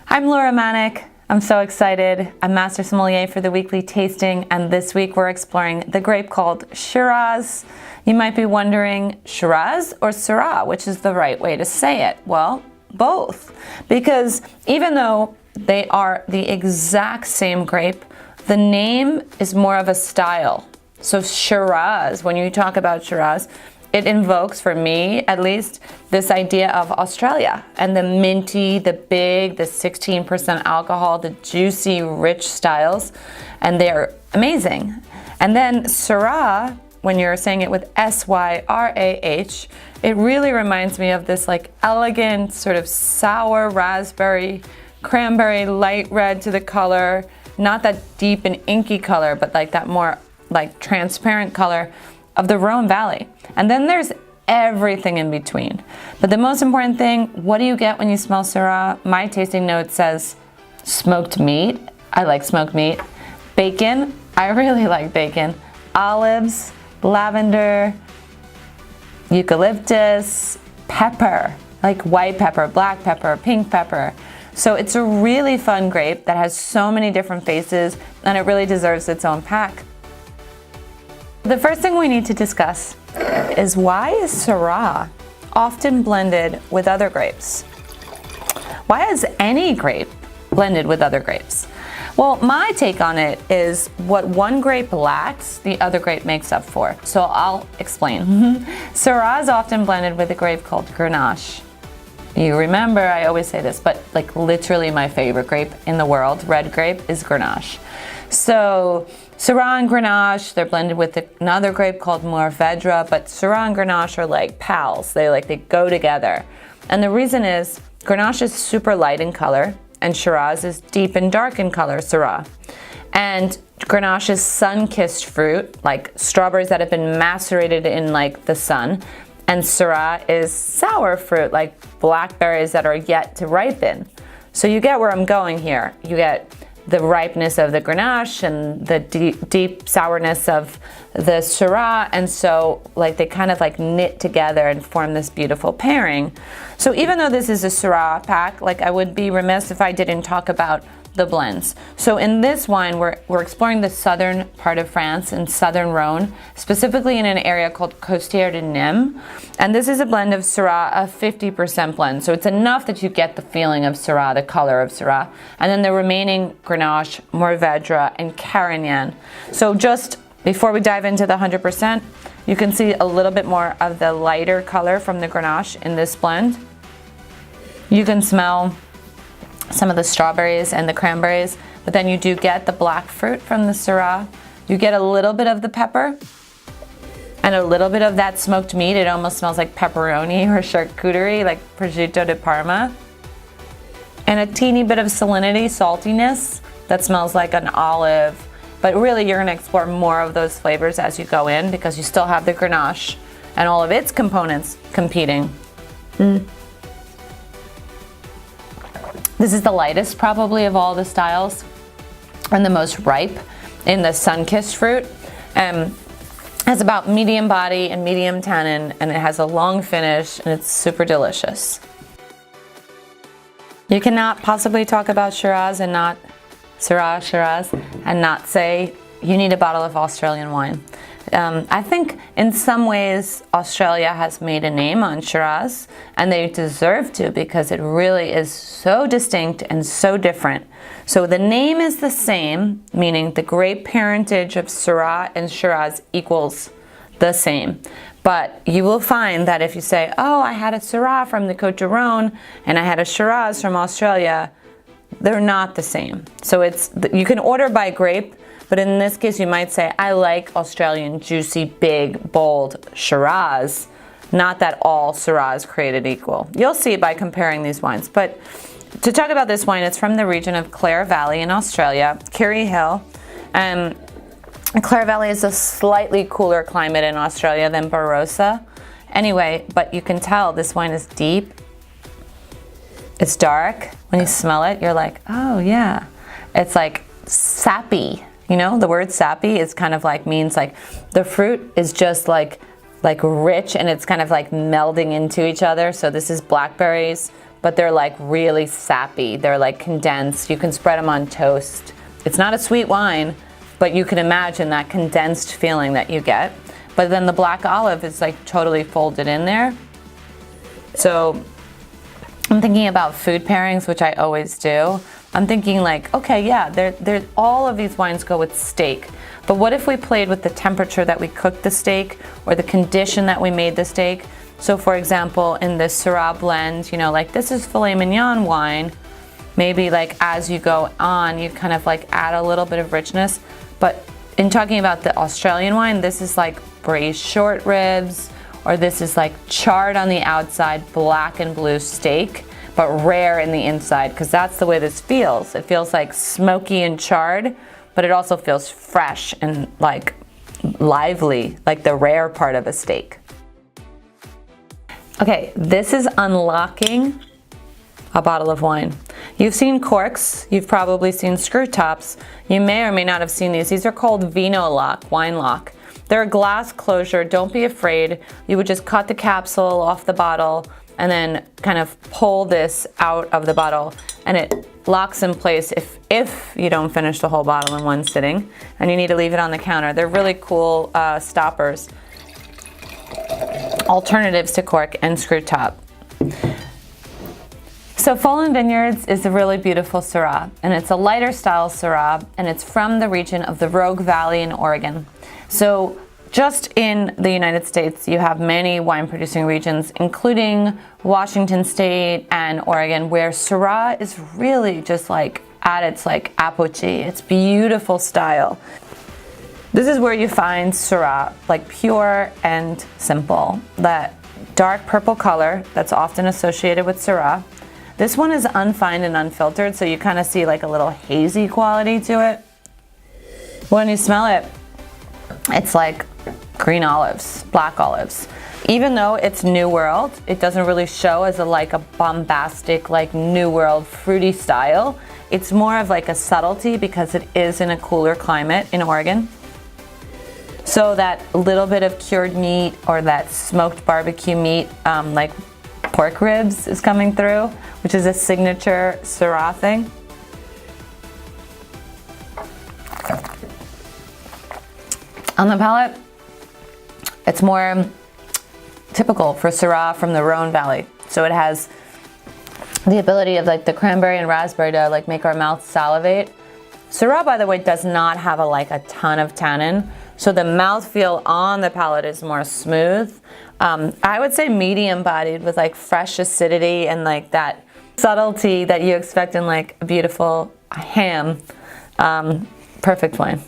I'm Laura Maniec. I'm so excited. I'm Master Sommelier for the weekly tasting, and this week we're exploring the grape called Shiraz. You might be wondering, Shiraz or Syrah, which is the right way to say it? Well, both. Because even though they are the exact same grape, the name is more of a style. So Shiraz, when you talk about Shiraz, it invokes, for me at least, this idea of Australia and the minty, the big, the 16% alcohol, the juicy, rich styles, and they're amazing. And then Syrah, when you're saying it with S-Y-R-A-H, it really reminds me of this like elegant sort of sour raspberry, cranberry, light red to the color, not that deep and inky color, but like that more like transparent color of the Rhone Valley. And then there's everything in between. But the most important thing, what do you get when you smell Syrah? My tasting note says smoked meat. I like smoked meat. Bacon. I really like bacon. Olives, lavender, eucalyptus, pepper, like white pepper, black pepper, pink pepper. So it's a really fun grape that has so many different faces, and it really deserves its own pack. The first thing we need to discuss is why is Syrah often blended with other grapes? Why is any grape blended with other grapes? Well, my take on it is what one grape lacks, the other grape makes up for. So I'll explain. Syrah is often blended with a grape called Grenache. You remember, I always say this, but like literally my favorite grape in the world, red grape, is Grenache. So Syrah and Grenache, they're blended with another grape called Mourvèdre, but Syrah and Grenache are like pals. They go together. And the reason is Grenache is super light in color, and Shiraz is deep and dark in color, Syrah. And Grenache is sun-kissed fruit, like strawberries that have been macerated in like the sun. And Syrah is sour fruit, like blackberries that are yet to ripen. So you get where I'm going here. You get the ripeness of the Grenache and the deep sourness of the Syrah, and so like they kind of like knit together and form this beautiful pairing. So even though this is a Syrah pack, like I would be remiss if I didn't talk about the blends. So in this wine, we're exploring the southern part of France, in southern Rhone, specifically in an area called Costières de Nîmes. And this is a blend of Syrah, a 50% blend. So it's enough that you get the feeling of Syrah, the color of Syrah. And then the remaining Grenache, Mourvèdre, and Carignan. So just before we dive into the 100%, you can see a little bit more of the lighter color from the Grenache in this blend. You can smell some of the strawberries and the cranberries, but then you do get the black fruit from the Syrah. You get a little bit of the pepper and a little bit of that smoked meat. It almost smells like pepperoni or charcuterie, like prosciutto di Parma. And a teeny bit of salinity, saltiness, that smells like an olive. But really you're gonna explore more of those flavors as you go in, because you still have the Grenache and all of its components competing. This is the lightest probably of all the styles and the most ripe in the sun-kissed fruit. Has about medium body and medium tannin, and it has a long finish, and it's super delicious. You cannot possibly talk about Shiraz and not Shiraz and not say you need a bottle of Australian wine. I think in some ways Australia has made a name on Shiraz, and they deserve to, because it really is so distinct and so different. So the name is the same, meaning the grape parentage of Syrah and Shiraz equals the same. But you will find that if you say, oh, I had a Syrah from the Côte d'Or and I had a Shiraz from Australia, they're not the same. So you can order by grape, but in this case you might say, I like Australian juicy, big, bold Shiraz. Not that all Syrah is created equal. You'll see by comparing these wines. But to talk about this wine, it's from the region of Clare Valley in Australia, Kirrihill. Clare Valley is a slightly cooler climate in Australia than Barossa. Anyway, but you can tell this wine is deep. It's dark. When you smell it, you're like, oh yeah. It's like sappy. You know, the word sappy is kind of like means like the fruit is just like rich, and it's kind of like melding into each other. So this is blackberries, but they're like really sappy. They're like condensed. You can spread them on toast. It's not a sweet wine, but you can imagine that condensed feeling that you get. But then the black olive is like totally folded in there. So I'm thinking about food pairings, which I always do. I'm thinking like, okay, yeah, all of these wines go with steak. But what if we played with the temperature that we cooked the steak or the condition that we made the steak? So for example, in the Syrah blend, you know, like this is filet mignon wine. Maybe like as you go on, you kind of like add a little bit of richness. But in talking about the Australian wine, this is like braised short ribs, or this is like charred on the outside, black and blue steak, but rare in the inside, because that's the way this feels. It feels like smoky and charred, but it also feels fresh and like lively, like the rare part of a steak. Okay, this is unlocking a bottle of wine. You've seen corks, you've probably seen screw tops. You may or may not have seen these. These are called vino lock, wine lock. They're a glass closure, don't be afraid. You would just cut the capsule off the bottle and then kind of pull this out of the bottle, and it locks in place if you don't finish the whole bottle in one sitting and you need to leave it on the counter. They're really cool stoppers, alternatives to cork and screw top. So Folin Vineyards is a really beautiful Syrah, and it's a lighter style Syrah, and it's from the region of the Rogue Valley in Oregon. So just in the United States, you have many wine producing regions, including Washington State and Oregon, where Syrah is really just like at its like apogee. It's beautiful style. This is where you find Syrah, like pure and simple. That dark purple color that's often associated with Syrah. This one is unfined and unfiltered, so you kind of see like a little hazy quality to it. When you smell it, it's like green olives, black olives. Even though it's New World, it doesn't really show as a bombastic, like New World fruity style. It's more of like a subtlety because it is in a cooler climate in Oregon. So that little bit of cured meat or that smoked barbecue meat, like pork ribs is coming through, which is a signature Syrah thing. On the palate, it's more typical for Syrah from the Rhone Valley. So it has the ability of like the cranberry and raspberry to like make our mouth salivate. Syrah, by the way, does not have a ton of tannin. So the mouthfeel on the palate is more smooth. I would say medium bodied with like fresh acidity and like that subtlety that you expect in like a beautiful ham. Perfect wine.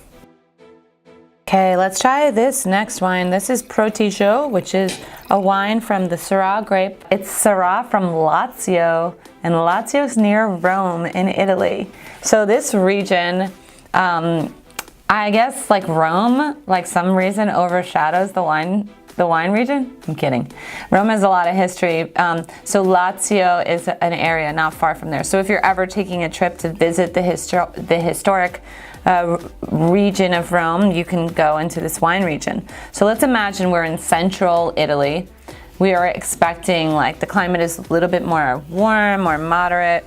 Okay, let's try this next wine. This is Prodigo, which is a wine from the Syrah grape. It's Syrah from Lazio, and Lazio's near Rome in Italy. So this region, I guess like Rome, like some reason overshadows the wine region. I'm kidding. Rome has a lot of history. So Lazio is an area not far from there. So if you're ever taking a trip to visit the historic region of Rome, you can go into this wine region. So let's imagine we're in central Italy. We are expecting like the climate is a little bit more warm, more moderate,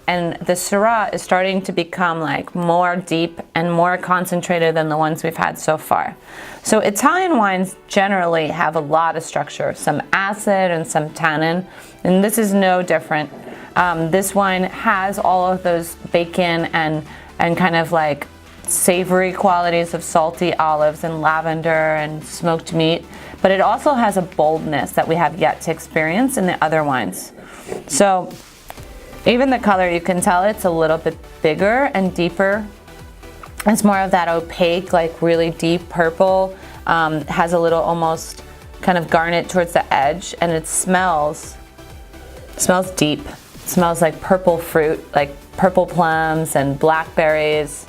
and the Syrah is starting to become like more deep and more concentrated than the ones we've had so far. So Italian wines generally have a lot of structure, some acid and some tannin, and this is no different. This wine has all of those bacon and kind of like savory qualities of salty olives and lavender and smoked meat, but it also has a boldness that we have yet to experience in the other wines. So even the color, you can tell it's a little bit bigger and deeper. It's more of that opaque, like really deep purple, has a little almost kind of garnet towards the edge, and it smells deep. It smells like purple fruit, like purple plums and blackberries.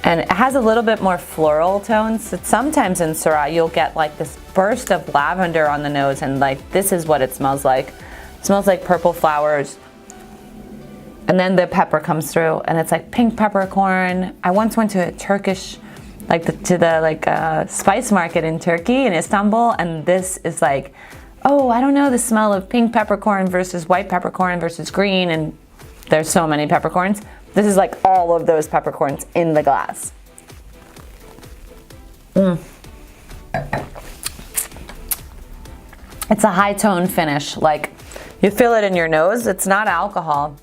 And it has a little bit more floral tones. Sometimes in Syrah, you'll get like this burst of lavender on the nose, and like this is what it smells like. It smells like purple flowers. And then the pepper comes through, and it's like pink peppercorn. I once went to a Turkish, spice market in Turkey, in Istanbul, and this is like oh, I don't know, the smell of pink peppercorn versus white peppercorn versus green, and there's so many peppercorns. This is like all of those peppercorns in the glass. It's a high tone finish, like you feel it in your nose. It's not alcohol,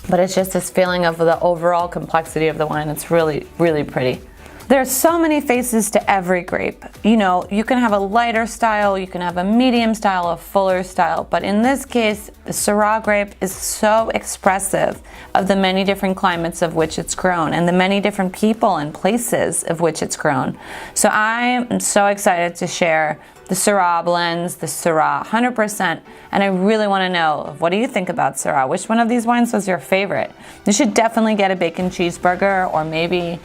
but it's just this feeling of the overall complexity of the wine. It's really, really pretty. There's so many faces to every grape. You know, you can have a lighter style, you can have a medium style, a fuller style, but in this case, the Syrah grape is so expressive of the many different climates of which it's grown and the many different people and places of which it's grown. So I'm so excited to share the Syrah blends, the Syrah 100%, and I really want to know, what do you think about Syrah? Which one of these wines was your favorite? You should definitely get a bacon cheeseburger or maybe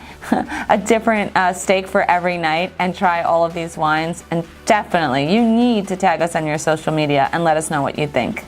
a different steak for every night and try all of these wines. And definitely, you need to tag us on your social media and let us know what you think.